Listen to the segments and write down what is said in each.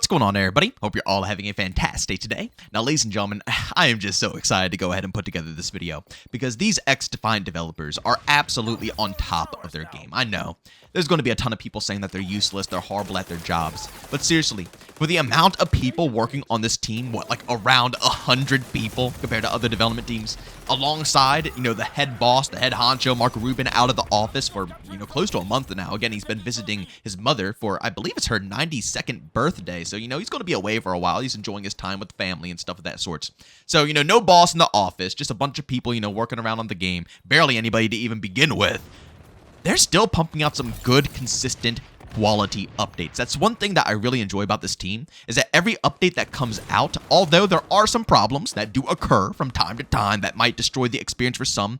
What's going on, everybody? Hope you're all having a fantastic day today. Now, ladies and gentlemen, I am just so excited to go ahead and put together this video because these XDefiant developers are absolutely on top of their game. I know there's going to be a ton of people saying that they're useless, they're horrible at their jobs, but seriously, for the amount of people working on this team, like around 100 people compared to other development teams, alongside, the head boss, the head honcho, Mark Rubin, out of the office for, close to a month now. Again, he's been visiting his mother for, I believe it's her 92nd birthday, so, he's going to be away for a while. He's enjoying his time with the family and stuff of that sort. So, no boss in the office, just a bunch of people, working around on the game, barely anybody to even begin with. They're still pumping out some good, consistent, quality updates. That's one thing that I really enjoy about this team, is that every update that comes out, although there are some problems that do occur from time to time that might destroy the experience for some,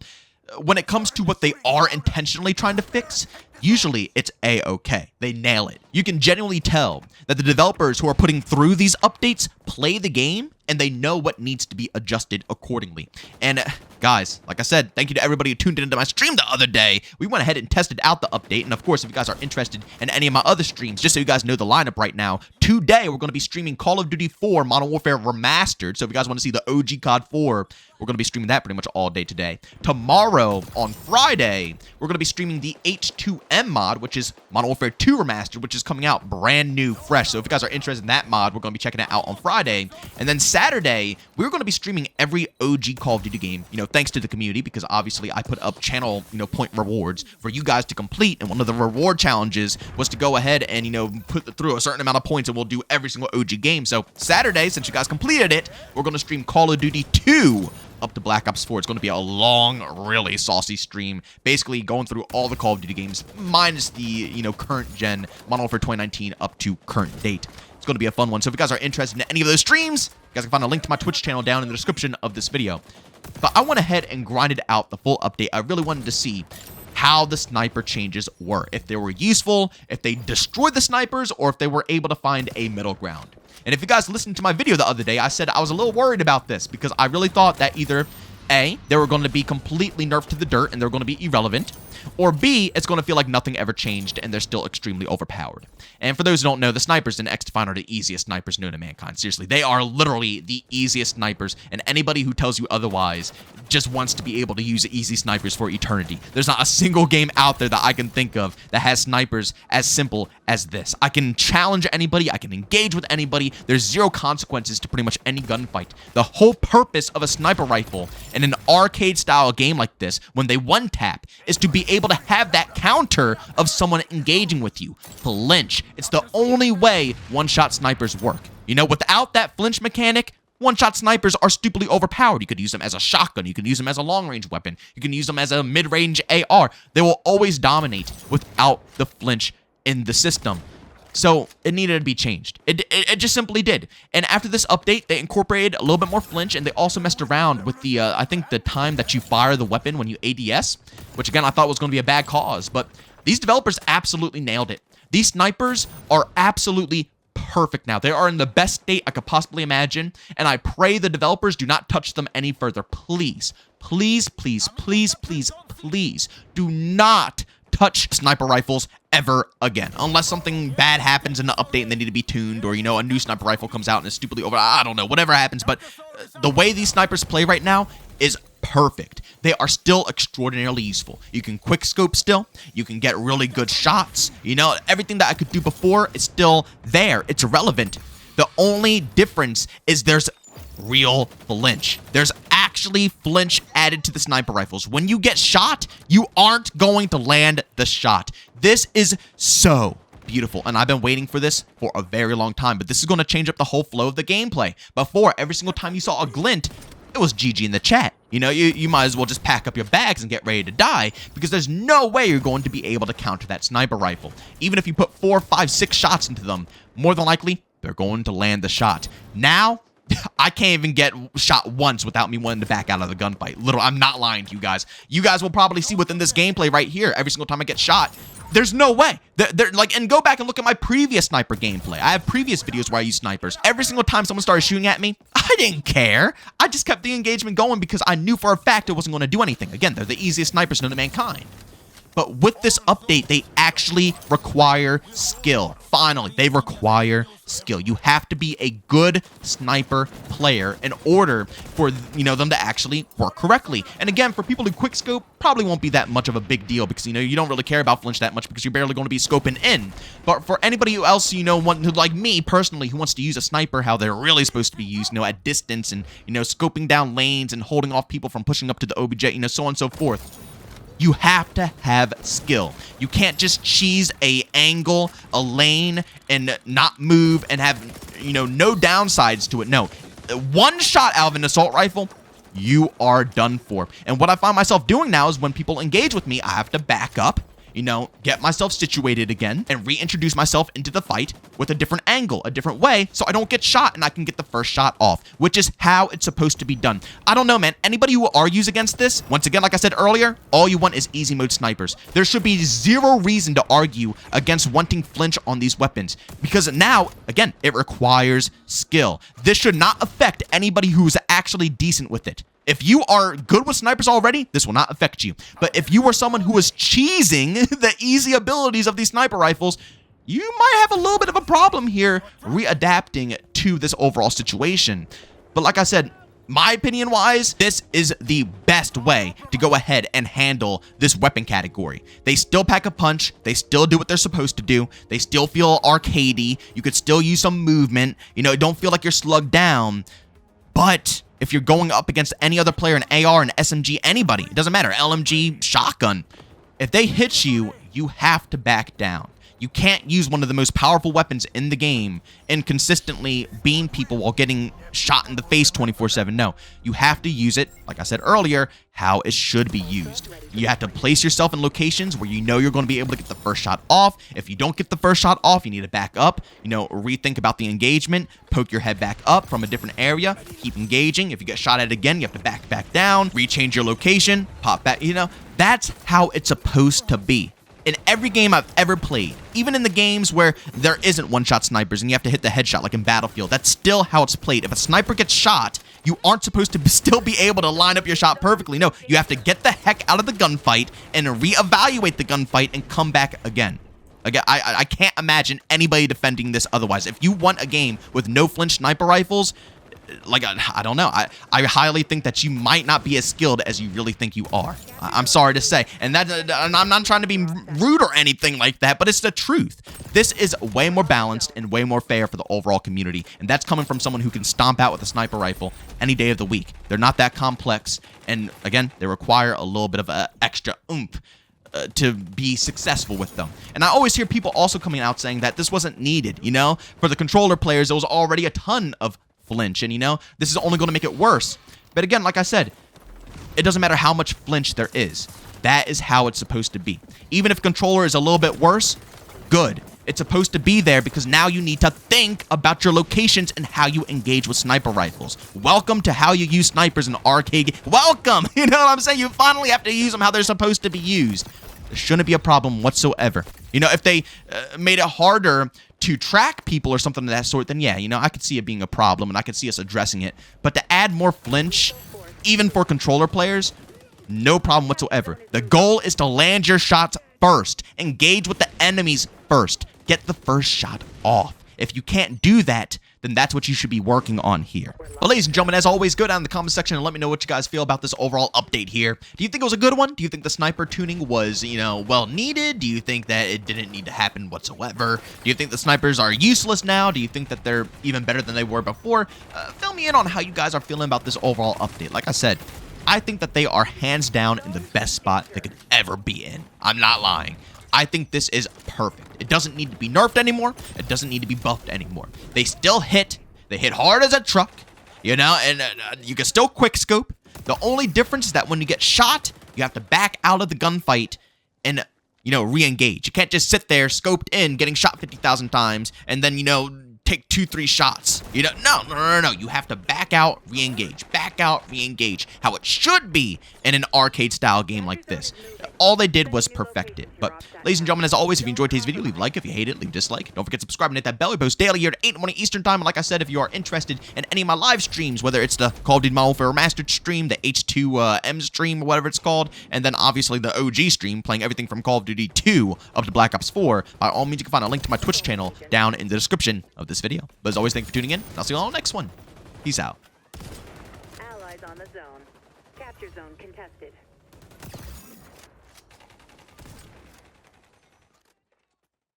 when it comes to what they are intentionally trying to fix, usually it's A-okay. They nail it. You can genuinely tell that the developers who are putting through these updates play the game and they know what needs to be adjusted accordingly. And guys, like I said, thank you to everybody who tuned into my stream the other day. We went ahead and tested out the update, and of course, if you guys are interested in any of my other streams, just so you guys know the lineup right now, today we're going to be streaming Call of Duty 4 Modern Warfare Remastered. So if you guys want to see the OG COD 4, we're going to be streaming that pretty much all day today. Tomorrow, on Friday, we're going to be streaming the H2M mod, which is Modern Warfare 2 Remastered, which is coming out brand new, fresh. So if you guys are interested in that mod, we're going to be checking it out on Friday. And then Saturday, we're going to be streaming every OG Call of Duty game, thanks to the community, because obviously I put up channel, point rewards for you guys to complete. And one of the reward challenges was to go ahead and, put through a certain amount of points, and we'll do every single OG game. So Saturday, since you guys completed it, we're going to stream Call of Duty 2 up to Black Ops 4. It's going to be a long, really saucy stream, basically going through all the Call of Duty games, minus the, current gen Modern Warfare 2019 up to current date. It's going to be a fun one. So if you guys are interested in any of those streams, you guys can find a link to my Twitch channel down in the description of this video. But I went ahead and grinded out the full update. I really wanted to see how the sniper changes were, if they were useful, if they destroyed the snipers, or if they were able to find a middle ground. And if you guys listened to my video the other day, I said I was a little worried about this because I really thought that either A, they were going to be completely nerfed to the dirt and they're going to be irrelevant, or B, it's going to feel like nothing ever changed and they're still extremely overpowered. And for those who don't know, the snipers in XDefiant are the easiest snipers known to mankind. Seriously, they are literally the easiest snipers, and anybody who tells you otherwise just wants to be able to use easy snipers for eternity. There's not a single game out there that I can think of that has snipers as simple as this. I can challenge anybody, I can engage with anybody, there's zero consequences to pretty much any gunfight. The whole purpose of a sniper rifle in an arcade-style game like this, when they one-tap, is to be able to have that counter of someone engaging with you. Flinch. It's the only way one-shot snipers work. Without that flinch mechanic, one-shot snipers are stupidly overpowered. You could use them as a shotgun. You can use them as a long-range weapon. You can use them as a mid-range AR. They will always dominate without the flinch in the system. So it needed to be changed. It just simply did. And after this update, they incorporated a little bit more flinch, and they also messed around with the, I think, the time that you fire the weapon when you ADS, which, again, I thought was going to be a bad cause. But these developers absolutely nailed it. These snipers are absolutely perfect now. They are in the best state I could possibly imagine, and I pray the developers do not touch them any further. Please, please, please, please, please, please do not touch sniper rifles ever again, unless something bad happens in the update and they need to be tuned, or, a new sniper rifle comes out and is stupidly over. I don't know, whatever happens, but the way these snipers play right now is perfect. They are still extraordinarily useful. You can quick scope still. You can get really good shots. Everything that I could do before is still there. It's relevant. The only difference is there's real flinch. There's actually flinch added to the sniper rifles. When you get shot, you aren't going to land the shot. This is so beautiful, and I've been waiting for this for a very long time, but this is going to change up the whole flow of the gameplay. Before, every single time you saw a glint, it was GG in the chat. You might as well just pack up your bags and get ready to die, because there's no way you're going to be able to counter that sniper rifle. Even if you put 4, 5, 6 shots into them, more than likely, they're going to land the shot. Now, I can't even get shot once without me wanting to back out of the gunfight. Literally, I'm not lying to you guys. You guys will probably see within this gameplay right here, every single time I get shot, there's no way. And go back and look at my previous sniper gameplay. I have previous videos where I use snipers. Every single time someone started shooting at me, I didn't care. I just kept the engagement going because I knew for a fact it wasn't going to do anything. Again, they're the easiest snipers known to mankind. But with this update, they actually require skill. Finally, they require skill. You have to be a good sniper player in order for, them to actually work correctly. And again, for people who quickscope, probably won't be that much of a big deal because, you don't really care about flinch that much because you're barely going to be scoping in. But for anybody else, like me personally, who wants to use a sniper how they're really supposed to be used, at distance and, scoping down lanes and holding off people from pushing up to the OBJ, so on and so forth. You have to have skill. You can't just cheese a angle, a lane, and not move and have, no downsides to it. No. One shot out of an assault rifle, you are done for. And what I find myself doing now is when people engage with me, I have to back up, get myself situated again and reintroduce myself into the fight with a different angle, a different way, so I don't get shot and I can get the first shot off, which is how it's supposed to be done. I don't know, man. Anybody who argues against this, once again, like I said earlier, all you want is easy mode snipers. There should be zero reason to argue against wanting flinch on these weapons because now, again, it requires skill. This should not affect anybody who's actually decent with it. If you are good with snipers already, this will not affect you. But if you are someone who is cheesing the easy abilities of these sniper rifles, you might have a little bit of a problem here readapting to this overall situation. But like I said, my opinion-wise, this is the best way to go ahead and handle this weapon category. They still pack a punch. They still do what they're supposed to do. They still feel arcadey. You could still use some movement. Don't feel like you're slugged down. But if you're going up against any other player, an AR, an SMG, anybody, it doesn't matter, LMG, shotgun, if they hit you, you have to back down. You can't use one of the most powerful weapons in the game and consistently beam people while getting shot in the face 24/7. No, you have to use it, like I said earlier, how it should be used. You have to place yourself in locations where you're going to be able to get the first shot off. If you don't get the first shot off, you need to back up, rethink about the engagement, poke your head back up from a different area, keep engaging. If you get shot at again, you have to back down, rechange your location, pop back, that's how it's supposed to be. In every game I've ever played, even in the games where there isn't one-shot snipers and you have to hit the headshot like in Battlefield, that's still how it's played. If a sniper gets shot, you aren't supposed to still be able to line up your shot perfectly. No, you have to get the heck out of the gunfight and reevaluate the gunfight and come back again. Again, I can't imagine anybody defending this otherwise. If you want a game with no flinch sniper rifles, like, I don't know. I highly think that you might not be as skilled as you really think you are. I'm sorry to say. And I'm not trying to be rude or anything like that, but it's the truth. This is way more balanced and way more fair for the overall community. And that's coming from someone who can stomp out with a sniper rifle any day of the week. They're not that complex. And again, they require a little bit of extra oomph to be successful with them. And I always hear people also coming out saying that this wasn't needed, For the controller players, there was already a ton of flinch, and this is only going to make it worse. But again, like I said, it doesn't matter how much flinch there is. That is how it's supposed to be. Even if controller is a little bit worse, good. It's supposed to be there because now you need to think about your locations and how you engage with sniper rifles. Welcome to how you use snipers in arcade. Welcome! You know what I'm saying? You finally have to use them how they're supposed to be used. There shouldn't be a problem whatsoever. If they made it harder to track people or something of that sort, then yeah, I could see it being a problem and I could see us addressing it. But to add more flinch, even for controller players, no problem whatsoever. The goal is to land your shots first. Engage with the enemies first. Get the first shot off. If you can't do that, then that's what you should be working on here. But ladies and gentlemen, as always, go down in the comment section and let me know what you guys feel about this overall update here. Do you think it was a good one? Do you think the sniper tuning was, well needed? Do you think that it didn't need to happen whatsoever? Do you think the snipers are useless now? Do you think that they're even better than they were before? Fill me in on how you guys are feeling about this overall update. Like I said, I think that they are hands down in the best spot they could ever be in. I'm not lying. I think this is perfect. It doesn't need to be nerfed anymore. It doesn't need to be buffed anymore. They still hit. They hit hard as a truck, and you can still quickscope. The only difference is that when you get shot, you have to back out of the gunfight and, you know, re-engage. You can't just sit there scoped in, getting shot 50,000 times, and then, you know, take 2-3 shots. You know, no. You have to back out, re-engage, back out, re-engage. How it should be in an arcade-style game like this. All they did was perfect it. But, ladies and gentlemen, as always, if you enjoyed today's video, leave a like. If you hate it, leave a dislike. Don't forget to subscribe and hit that bell. We post daily here at 8 in the morning Eastern Time. And like I said, if you are interested in any of my live streams, whether it's the Call of Duty Modern Warfare Remastered stream, the H2M stream, or whatever it's called, and then obviously the OG stream, playing everything from Call of Duty 2 up to Black Ops 4, by all means, you can find a link to my Twitch channel down in the description of this video. But as always, thank you for tuning in. I'll see you all on the next one. Peace out. Allies on the zone. Capture zone contested.